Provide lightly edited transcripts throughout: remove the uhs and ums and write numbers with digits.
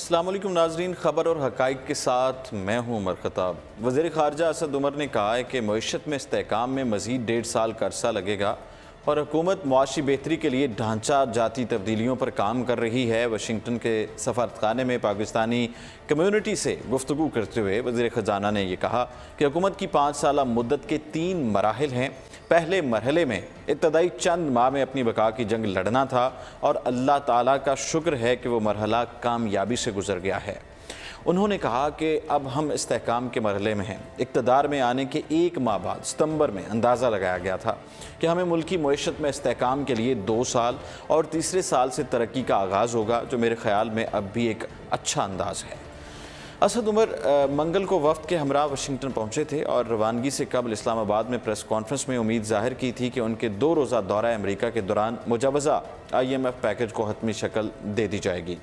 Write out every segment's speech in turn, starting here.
अस्सलाम वालेकुम नाजरीन, ख़बर और हक़ाइक़ के साथ मैं हूँ उमर ख़त्ताब। वज़ीर ख़ारजा असद उमर ने कहा है कि मईशत में इस्तेहकाम में मज़ीद 1.5 साल का अरसा लगेगा और हुकूमत मुआशी बेहतरी के लिए ढांचा जाती तब्दीलियों पर काम कर रही है। वाशिंगटन के सफारतखाने में पाकिस्तानी कम्यूनिटी से गुफ्तगू करते हुए वज़ीर ख़जाना ने यह कहा कि हुकूमत की 5 साला मुद्दत के 3 मराहिल हैं। पहले मरहले में इब्तदाई चंद माह में अपनी बका की जंग लड़ना था और अल्लाह ताला का शुक्र है कि वो मरहला कामयाबी से गुजर गया है। उन्होंने कहा कि अब हम इस्तेहकाम के मरहले में हैं। इक़्तिदार में आने के 1 माह बाद सितंबर में अंदाज़ा लगाया गया था कि हमें मुल्की मईशत में इस्तेहकाम के लिए 2 साल और तीसरे साल से तरक्की का आगाज़ होगा, जो मेरे ख़्याल में अब भी एक अच्छा अंदाज़ है। असद उमर मंगल को वफ़द के हमरा वाशिंगटन पहुँचे थे और रवानगी से कबल इस्लामाबाद में प्रेस कॉन्फ्रेंस में उम्मीद ज़ाहिर की थी कि उनके 2 रोज़ा दौरा अमेरिका के दौरान मुजवज़ा IMF पैकेज को हतमी शक्ल दे दी जाएगी।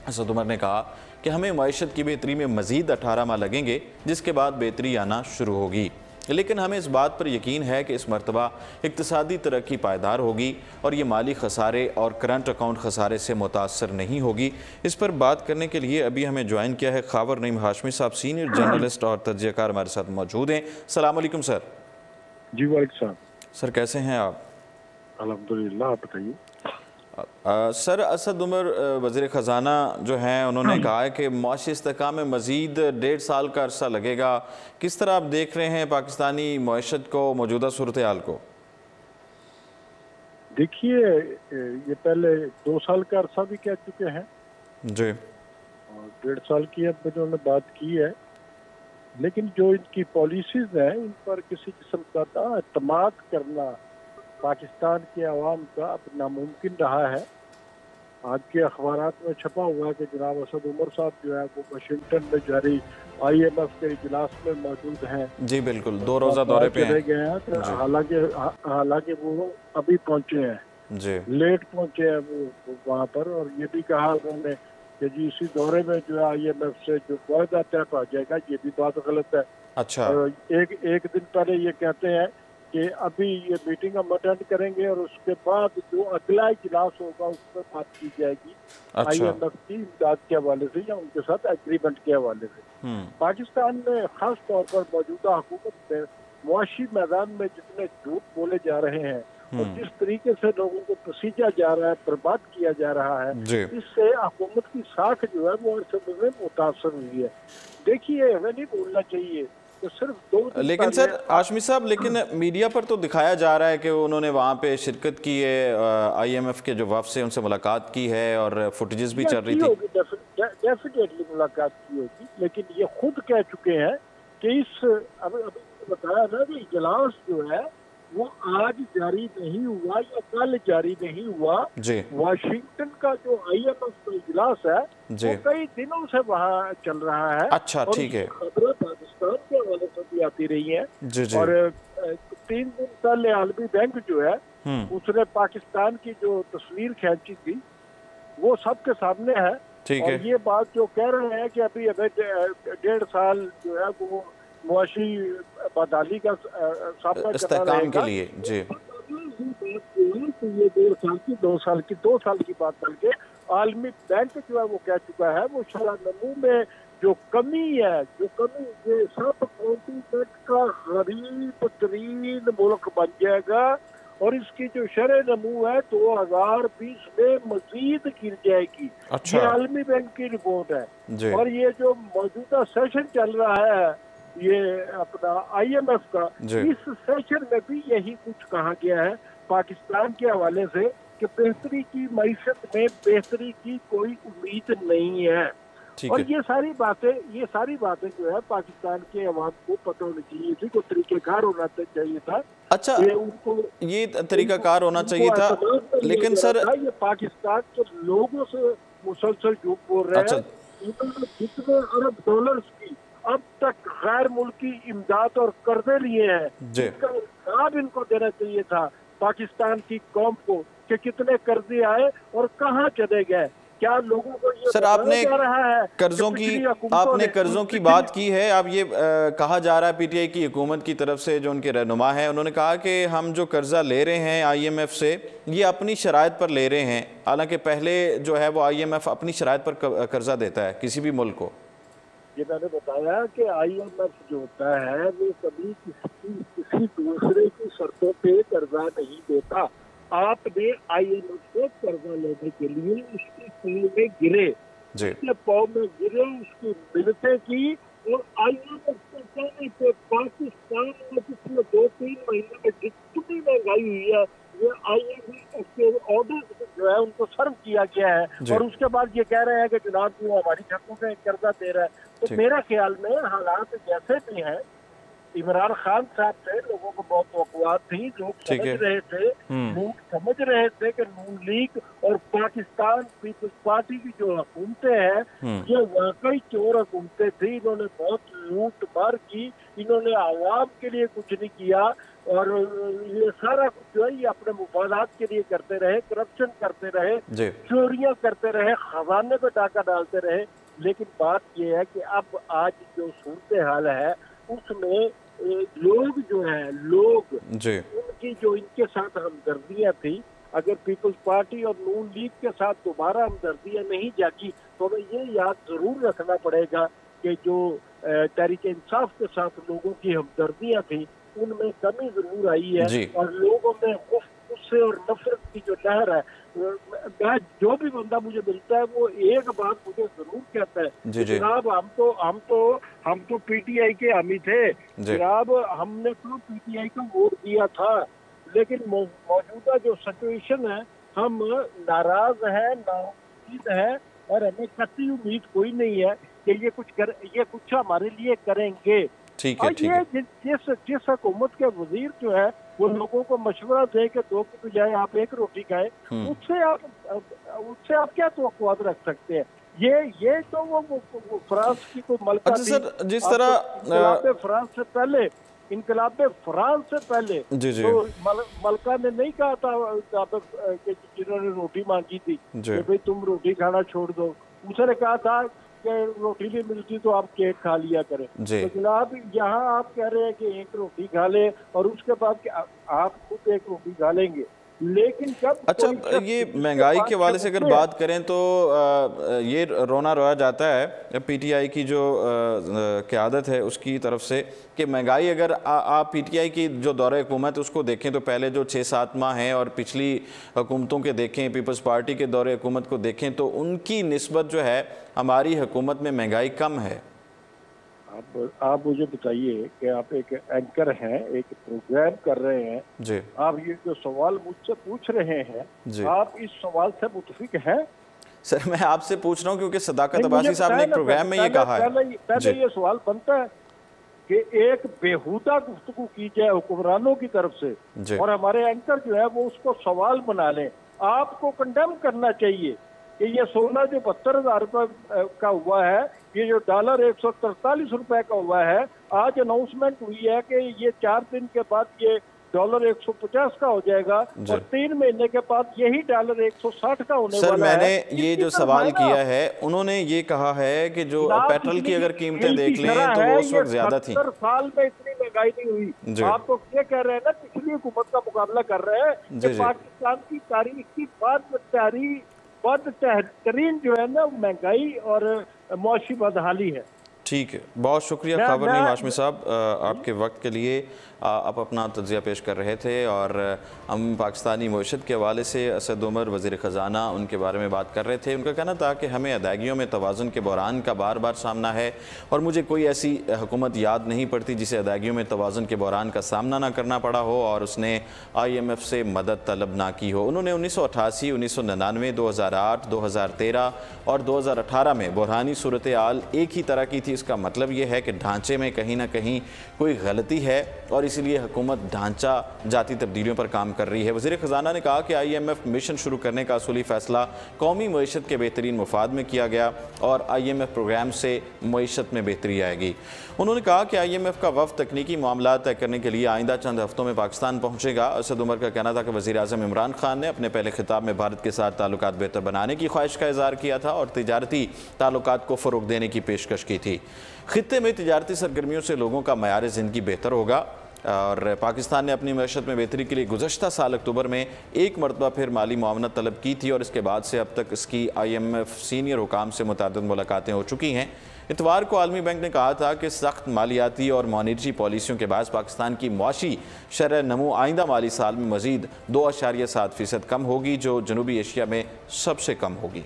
असद उमर ने कहा कि हमें मईशत की बेहतरी में मज़ीद 18 माह लगेंगे, जिसके बाद बेहतरी आना शुरू होगी, लेकिन हमें इस बात पर यकीन है कि इस मरतबा इक्तसादी तरक्की पायदार होगी और ये माली खसारे और करंट अकाउंट खसारे से मुतासर नहीं होगी। इस पर बात करने के लिए अभी हमें ज्वाइन किया है खावर नईम हाशमी साहब, सीनियर जर्नलिस्ट और तजज़ियाकार हमारे साथ मौजूद हैं। अस्सलाम वालेकुम सर। जी वालेकुम सर, कैसे हैं आप? अल्हम्दुलिल्लाह, आप बताइए। सर, असद उमर वज़ीर ख़जाना जो हैं, उन्होंने कहा है कि मुआशी इस्तेहकाम में मज़ीद 1.5 साल का अरसा लगेगा। किस तरह आप देख रहे हैं पाकिस्तानी मईशत को, मौजूदा सूरत हाल को? देखिए, ये पहले 2 साल का अरसा भी कह चुके हैं जी, और 1.5 साल की अब इन्होंने बात की है, लेकिन जो इनकी पॉलिसीज हैं इन पर किसी किस्म का एतमाद करना पाकिस्तान के अवाम का अब नामुमकिन रहा है। आज के अखबारात में छपा हुआ है कि जनाब असद उमर साहब जो है वो वाशिंगटन में जारी IMF के इजलास में मौजूद हैं। जी बिल्कुल, 2 रोज़ा दौरे पे चले गए हैं, तो हालांकि वो अभी पहुंचे हैं, जी, लेट पहुंचे हैं वो वहाँ पर, और ये भी कहा उन्होंने कि जी इसी दौरे में जो है IMF से जो वायदा तय हो जाएगा। ये भी बात गलत है। अच्छा, और एक दिन पहले ये कहते हैं कि अभी ये मीटिंग हम अटेंड करेंगे और उसके बाद जो अगला इजलास होगा उस पर बात की जाएगी अच्छा, IMF की इमदाद के हवाले से या उनके साथ एग्रीमेंट के हवाले से। पाकिस्तान में खास तौर पर मौजूदा हुकूमत में मुआशी मैदान में जितने झूठ बोले जा रहे हैं और जिस तरीके से लोगों को पसीजा जा रहा है, बर्बाद किया जा रहा है, इससे हुकूमत की साख जो है वो अरसे में मुतासर हुई है। देखिए, हमें नहीं भूलना चाहिए तो सिर्फ 2 दिन। लेकिन सर हाशमी साहब, लेकिन मीडिया पर तो दिखाया जा रहा है कि उन्होंने वहाँ पे शिरकत की है, IMF के जो वफ़द से उनसे मुलाकात की है और फुटेजेस भी चल रही थी। डेफिनेटली मुलाकात की होगी, लेकिन ये खुद कह चुके हैं कि इस अभी बताया ना कि इजलास जो है वो आज जारी नहीं हुआ या कल जारी नहीं हुआ। वाशिंगटन का जो IMF का इजलास है वो कई दिनों से वहाँ चल रहा है। अच्छा, ठीक है। खबरें पाकिस्तान के हवाले से भी आती रही है और 3 दिन पहले आलमी बैंक जो है उसने पाकिस्तान की जो तस्वीर खींची थी वो सबके सामने है। और ये बात जो कह रहे हैं कि अभी हमें 1.5 साल जो है वो मुआशी बदहाली का सामना करना रहेगा के लिए। जी, तो ये 1.5 साल की 2 साल की बात करके आलमी बैंक जो है वो कह चुका है वो शरह नमू में जो कमी है, ये सब कॉन्टिनेंट का गरीब तरीन मुल्क बन जाएगा और इसकी जो शरह नमू है 2020 में मजीद गिर जाएगी। अच्छा, ये आलमी बैंक की रिपोर्ट है। और ये जो मौजूदा सेशन चल रहा है ये अपना IMF का, इस सेशन में भी यही कुछ कहा गया है पाकिस्तान के हवाले से कि बेहतरी की मईशत में बेहतरी की कोई उम्मीद नहीं है। और ये सारी बातें जो है पाकिस्तान के अवाम को पता होनी चाहिए थी, कोई तरीक़ेकार होना चाहिए था। अच्छा, ये तरीक़ाकार होना चाहिए था, लेकिन सर ये पाकिस्तान के लोगों से मुसलसल झूठ बोल रहे हैं। जितने अरब डॉलर्स की अब तक गैर मुल्की इमदाद और कर्जे लिए हैं, इसका हिसाब इनको देना चाहिए था पाकिस्तान की कौम को कि कितने कर्जे आए और कहाँ चले गए। क्या लोगों को ये सर आपने कर्जों की बात की है। अब ये कहा जा रहा है पीटीआई की हुकूमत की तरफ से, जो उनके रहनुमा हैं, उन्होंने कहा कि हम जो कर्जा ले रहे हैं आईएमएफ से, ये अपनी शराइत पर ले रहे हैं। हालांकि पहले जो है वो आईएमएफ अपनी शराइत पर कर्जा देता है किसी भी मुल्क को। ये मैंने बताया कि आईएमएफ जो होता है वो कभी किसी दूसरे की शर्तों पे कर्जा नहीं देता। आपने आईएमएफ से कर्जा लेने के लिए उसकी कुएं में गिरे, उसके पाँव में गिरे, उसकी मिन्नतें की, और आईएमएफ के कहने पे पाकिस्तान में पिछले 2-3 महीने में जितनी महंगाई हुई है, ये आईएमएफ के ऑर्डर जो है उनको सर्व किया गया है, और उसके बाद ये कह रहे हैं कि जनाब वो हमारी छतों पे कर्जा दे रहा है। तो मेरा ख्याल में हालात जैसे भी हैं, इमरान खान साहब से लोगों को बहुत वक़्त थी, लोग समझ रहे थे कि नून लीग और पाकिस्तान पीपल्स पार्टी की जो हुकूमतें हैं ये वाकई चोर हुकूमतें थी। इन्होंने बहुत लूट मार की, इन्होंने आवाम के लिए कुछ नहीं किया, और ये सारा कुछ जो है ये अपने मुफादात के लिए करते रहे, करप्शन करते रहे, चोरियां करते रहे, खजाने पे डाका डालते रहे। लेकिन बात ये है कि अब आज जो सूरत हाल है उसमें लोग जो है उनकी जो इनके साथ हमदर्दियां थी, अगर पीपल्स पार्टी और नून लीग के साथ दोबारा हमदर्दियां नहीं जागी तो हमें ये याद जरूर रखना पड़ेगा कि जो तहरीक इंसाफ के साथ लोगों की हमदर्दियां थी उनमें कमी जरूर आई है, और लोगों में गुस्से और नफरत की जो लहर है, मैं जो भी बंदा मुझे मिलता है वो एक बात मुझे जरूर कहता है, जनाब हम तो पीटीआई के हामी थे, जनाब हमने तो पीटीआई को वोट दिया था, लेकिन मौजूदा जो सिचुएशन है हम नाराज है, नाउम्मीद है, और हमें कतई उम्मीद कोई नहीं है कि ये कुछ हमारे लिए करेंगे। ठीक है, ठीक है। जिस हुकूमत के वजीर जो है वो लोगों को मशवरा दे के 2 की बजाय आप 1 रोटी खाएं, उससे आप क्या तवक्कुआत रख सकते हैं? ये तो वो फ्रांस की कोई मलका थी। सर जिस तरह इनकलाब फ्रांस से पहले तो मलका ने नहीं कहा था कि जिन्होंने रोटी मांगी थी कि भाई तुम रोटी खाना छोड़ दो, उसने कहा था कि रोटी भी मिलती तो आप केक खा लिया करें। तो जनाब यहाँ आप कह रहे हैं कि 1 रोटी खा ले और उसके बाद आप खुद 1 रोटी खा लेंगे, लेकिन जब ये महंगाई के हवाले से अगर बात करें तो ये रोना रोया जाता है पीटीआई की जो क़यादत है उसकी तरफ से कि महंगाई, अगर आप पीटीआई की जो दौरे हुकूमत उसको देखें तो पहले जो 6-7 माह हैं और पिछली हुकूमतों के देखें, पीपल्स पार्टी के दौरे हुकूमत को देखें तो उनकी निस्बत जो है हमारी हुकूमत में महंगाई कम है। आप मुझे बताइए कि आप एक एंकर हैं, एक प्रोग्राम कर रहे हैं जी, आप ये जो सवाल मुझसे पूछ रहे हैं आप इस सवाल से मुतफिक हैं? सर मैं आपसे पूछ रहा हूँ क्योंकि सदाकत अब्बासी साहब ने एक प्रोग्राम में ये कहा है। पहले ये सवाल बनता है कि एक बेहुदा गुफ्तगू की जाए हुक्मरानों की तरफ से और हमारे एंकर जो है वो उसको सवाल बना लें। आपको कंडेम करना चाहिए कि ये सोना जो 72,000 रुपए का हुआ है, ये जो डॉलर 143 रुपए का हुआ है, आज अनाउंसमेंट हुई है कि ये 4 दिन के बाद ये डॉलर 150 का हो जाएगा और 3 महीने के बाद यही डॉलर 160 का होने वाला है। सर मैंने ये जो सवाल किया है उन्होंने ये कहा है कि जो पेट्रोल की अगर कीमतें देख लें तो वो उस वक्त ज्यादा थी। 70 साल में इतनी महंगाई नहीं हुई। आप तो ये कह रहे हैं ना पिछली हुकूमत का मुकाबला कर रहे हैं कि पाकिस्तान की तारीख की बदतरीन जो है ना महंगाई और मौसमी बदहाली है। ठीक है, बहुत शुक्रिया खबरनीम हाशमी साहब आपके वक्त के लिए। आप अपना तज्ज़िया पेश कर रहे थे और हम पाकिस्तानी मईशत के हवाले से असद उमर वज़ीर ख़जाना उनके बारे में बात कर रहे थे। उनका कहना था कि हमें अदायगियों में तवाज़ुन के बहरान का बार बार सामना है और मुझे कोई ऐसी हुकूमत याद नहीं पड़ती जिसे अदायगियों में तवाज़ुन के बहरान का सामना ना करना पड़ा हो और उसने IMF से मदद तलब ना की हो। उन्होंने 1988, 1999, 2008, 2013 और 2018 में बहरानी सूरत हाल एक ही तरह की थी। इसका मतलब ये है कि ढांचे में कहीं ना कहीं कोई गलती है और इसीलिए हुकूमत ढांचा जाती तब्दीलियों पर काम कर रही है। वज़ीर ख़जाना ने कहा कि IMF मिशन शुरू करने का असूली फ़ैसला कौमी मईशत के बेहतरीन मुफाद में किया गया और IMF प्रोग्राम से मईशत में बेहतरी आएगी। उन्होंने कहा कि IMF का वफ़द तकनीकी मामला तय करने के लिए आइंदा चंद हफ्तों में पाकिस्तान पहुँचेगा। असद उमर का कहना था कि वज़ीर आज़म इमरान खान ने अपने पहले खिताब में भारत के साथ ताल्लुकात बेहतर बनाने की ख्वाहिश का इज़हार किया था और तिजारती ताल्लुकात को फ़रोग़ देने की पेशकश की थी। खित्ते में तिजारती सरगर्मियों से लोगों का मयार ज़िंदगी बेहतर होगा और पाकिस्तान ने अपनी मईशत में बेहतरी के लिए गुज़श्ता साल अक्टूबर में एक मरतबा फिर माली मुआवनत तलब की थी और इसके बाद से अब तक इसकी IMF सीनियर हुकाम से मुतअद्दिद मुलाकातें हो चुकी हैं। इतवार को आलमी बैंक ने कहा था कि सख्त मालियाती और मॉनेटरी पॉलिसियों के बाद पाकिस्तान की मुआशी शरह नमू आइंदा माली साल में मज़ीद 2.7% कम होगी, जो जनूबी एशिया में सबसे कम होगी।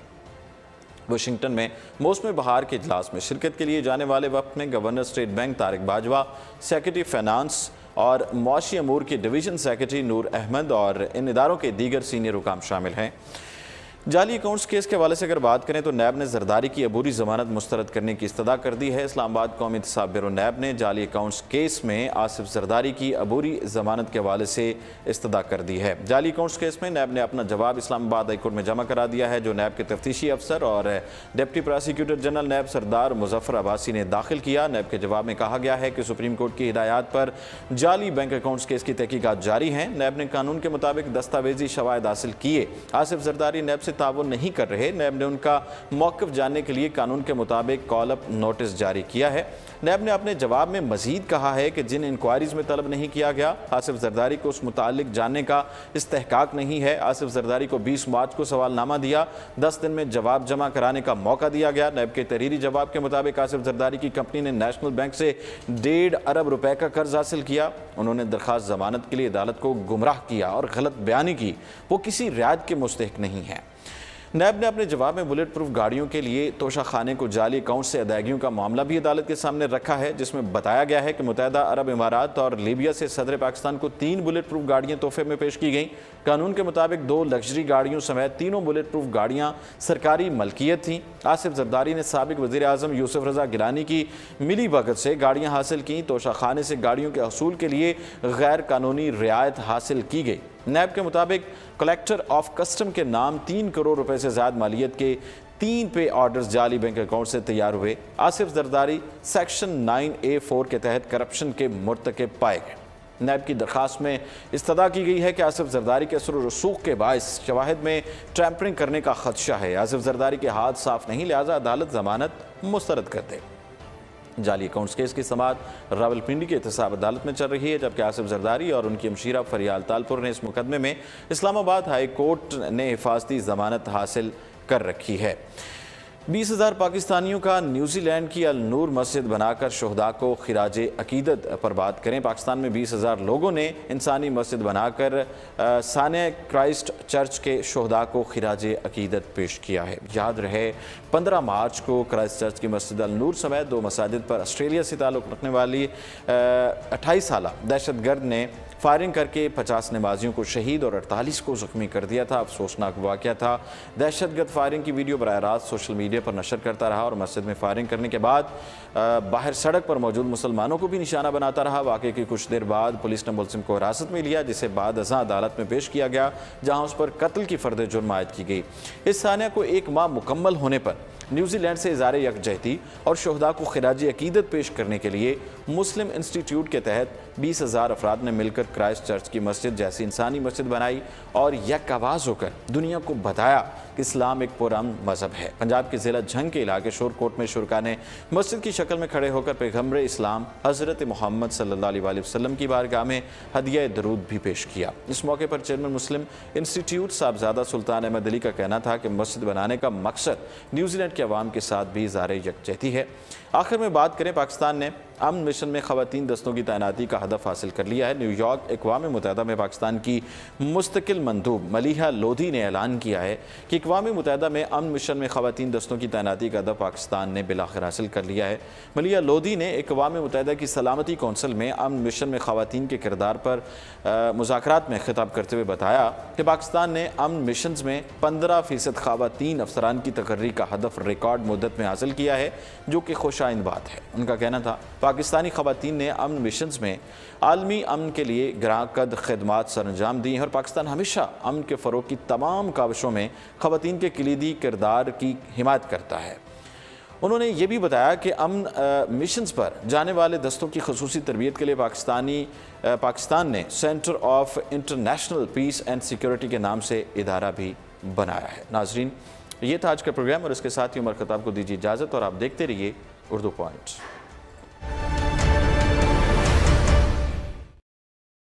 वाशिंगटन में मौसम बहार के इजलास में शिरकत के लिए जाने वाले वक्त में governor state bank Tariq Bajwa, secretary finance और मुआशी अमूर के डिवीज़न सेक्रेटरी नूर अहमद और इन इदारों के दीगर सीनियर हुकाम शामिल हैं। जाली अकाउंट्स केस के हवाले से अगर बात करें तो नैब ने जरदारी की अबूरी जमानत मुस्तरद करने की इस्तदा कर दी है। इस्लामाबाद कौमी इंतसाब ब्यूरो नैब ने जाली अकाउंट्स केस में आसिफ जरदारी की अबूरी जमानत के हवाले से इस्तदा कर दी है। जाली अकाउंट्स केस में नैब ने अपना जवाब इस्लामाबाद हाई कोर्ट में जमा करा दिया है, जो नैब के तफ्तीशी अफसर और डिप्टी प्रोसिक्यूटर जनरल नैब सरदार मुजफ्फर अब्बासी ने दाखिल किया। नैब के जवाब में कहा गया है कि सुप्रीम कोर्ट की हिदायत पर जाली बैंक अकाउंट्स केस की तहकीकात जारी हैं। नैब ने कानून के मुताबिक दस्तावेजी शवाहिद हासिल किए। आसिफ जरदारी नैब से ताउन नहीं कर रहे। नैब ने उनका मौक़िफ़ जानने के लिए कानून के मुताबिक कॉल अप नोटिस जारी किया है। नैब ने अपने जवाब में मजीद कहा है कि जिन इंक्वायरीज़ में तलब नहीं किया गया, आसिफ जरदारी को उस मुतालिक जानने का इस्तेहकाक नहीं है। आसिफ जरदारी को 20 मार्च को सवालनामा दिया, 10 दिन में जवाब जमा कराने का मौका दिया गया। नैब के तहरीरी जवाब के मुताबिक आसिफ जरदारी की कंपनी ने नेशनल बैंक से 1.5 अरब रुपए का कर्ज हासिल किया। उन्होंने दरख्वास्त जमानत के लिए अदालत को गुमराह किया और गलत बयानी की। वो किसी रियायत के मुस्तहिक नहीं है। नैब ने अपने जवाब में बुलेट प्रूफ गाड़ियों के लिए तोशा खाने को जाली अकाउंट से अदायगियों का मामला भी अदालत के सामने रखा है, जिसमें बताया गया है कि मुत्तहदा अरब इमारात और लीबिया से सदर पाकिस्तान को 3 बुलेट प्रूफ गाड़ियाँ तोहफे में पेश की गईं। कानून के मुताबिक 2 लग्जरी गाड़ियों समेत तीनों बुलेट प्रूफ गाड़ियाँ सरकारी मलकियत थीं। आसिफ जरदारी ने साबिक वज़ीर आज़म यूसुफ रज़ा गिलानी की मिली भगत से गाड़ियाँ हासिल की। तोशा खाने से गाड़ियों के हसूल के लिए गैर कानूनी रियायत हासिल की गई। नैब के मुताबिक कलेक्टर ऑफ कस्टम के नाम 3 करोड़ रुपए से ज़्यादा मालियत के 3 पे ऑर्डर्स जाली बैंक अकाउंट से तैयार हुए। आसिफ जरदारी सेक्शन 9A4 के तहत करप्शन के मुर्तकिब पाए गए। नैब की दरख्वास्त में इस्तदा की गई है कि आसिफ जरदारी के असर रसूख के बायस शवाहिद में टैंपरिंग करने का खदशा है। आसिफ जरदारी के हाथ साफ नहीं, लिहाजा अदालत जमानत मुस्तरद कर दे। जाली अकाउंट्स केस की समाअत रावलपिंडी की एहतसाब अदालत में चल रही है, जबकि आसिफ जरदारी और उनकी हमशीरा फरियाल तालपुर ने इस मुकदमे में इस्लामाबाद हाई कोर्ट ने हिफाजती जमानत हासिल कर रखी है। 20,000 पाकिस्तानियों का न्यूजीलैंड की अल नूर मस्जिद बनाकर शोहदा को खिराज अकीदत पर बात करें। पाकिस्तान में 20,000 लोगों ने इंसानी मस्जिद बनाकर साने क्राइस्ट चर्च के शोहदा को खिराज अकीदत पेश किया है। याद रहे 15 मार्च को क्राइस्ट चर्च की मस्जिद अल नूर समेत 2 मसाजिद पर ऑस्ट्रेलिया से ताल्लुक़ रखने वाली 28 साल दहशतगर्द ने फायरिंग करके 50 नमाजियों को शहीद और 48 को ज़ख्मी कर दिया था। अफसोसनाक वाक़या था। दहशतगर्द फायरिंग की वीडियो बराह रास्त सोशल मीडिया पर नशर करता रहा और मस्जिद में फायरिंग करने के बाद बाहर सड़क पर मौजूद मुसलमानों को भी निशाना बनाता रहा। वाक़े की कुछ देर बाद पुलिस ने मुलजिम को हिरासत में लिया, जिसे बाद अज़ां अदालत में पेश किया गया, जहाँ उस पर कत्ल की फर्द जुर्म आयद की गई। इस सानिया को 1 माह मुकम्मल होने पर न्यूजीलैंड से इज़ारे यकजहती और शोहदा को खिराज अकीदत पेश करने के लिए मुस्लिम इंस्टीट्यूट के तहत 20,000 अफराद ने मिलकर क्राइस्ट चर्च की मस्जिद जैसी इंसानी मस्जिद बनाई और यक आवाज़ होकर दुनिया को बताया कि इस्लाम एक पुरअमन मज़हब है। पंजाब के ज़िला झंग के इलाके शोरकोट में शुरका ने मस्जिद की शक्ल में खड़े होकर पैगम्बर इस्लाम हज़रत मोहम्मद सल्लल्लाहु अलैहि वसल्लम की बारगाह में हदिया दरूद भी पेश किया। इस मौके पर चेयरमैन मुस्लिम इंस्टीट्यूट साहबजादा सुल्तान अहमद अली का कहना था कि मस्जिद बनाने का मकसद न्यूजीलैंड के अवाम के साथ भी इज़हार यकजहती है। आखिर में बात करें, पाकिस्तान ने अमन मिशन में ख़वातीन दस्तों की तैनाती का हदफ हासिल कर लिया है। न्यूयॉर्क अक़वाम मुत्तहिदा में पाकिस्तान की मुस्तकिल मंदूब मलिहा लोधी ने ऐलान किया है कि अक़वाम मुत्तहिदा में अमन मिशन में ख़वातीन दस्तों की तैनाती का हदफ पाकिस्तान ने बिलाखिर हासिल कर लिया है। मलिहा लोधी ने अक़वाम मुत्तहिदा की सलामती कौंसिल में अमन मिशन में ख़वातीन के किरदार पर मुज़ाकरात में खिताब करते हुए बताया कि पाकिस्तान ने अमन मिशन में 15% ख़वातीन अफसरान की तकर्री का हदफ रिकॉर्ड मुद्दत में हासिल किया है, जो कि खुशाइंद बात है। उनका कहना था पाकिस्तानी ख़वातीन ने अमन मिशन में आलमी अमन के लिए गिराकद खिदमात सरअंजाम दी हैं और पाकिस्तान हमेशा अमन के फ़रोग़ की तमाम काविशों में ख़वातीन के कलीदी किरदार की हिमायत करता है। उन्होंने ये भी बताया कि अमन मिशंस पर जाने वाले दस्तों की ख़ुसूसी तरबियत के लिए पाकिस्तान ने centre of international peace and security के नाम से इदारा भी बनाया है। नाजरीन, ये था आज का प्रोग्राम और इसके साथ ही उमर खताब को दीजिए इजाज़त और आप देखते रहिए उर्दू पॉइंट।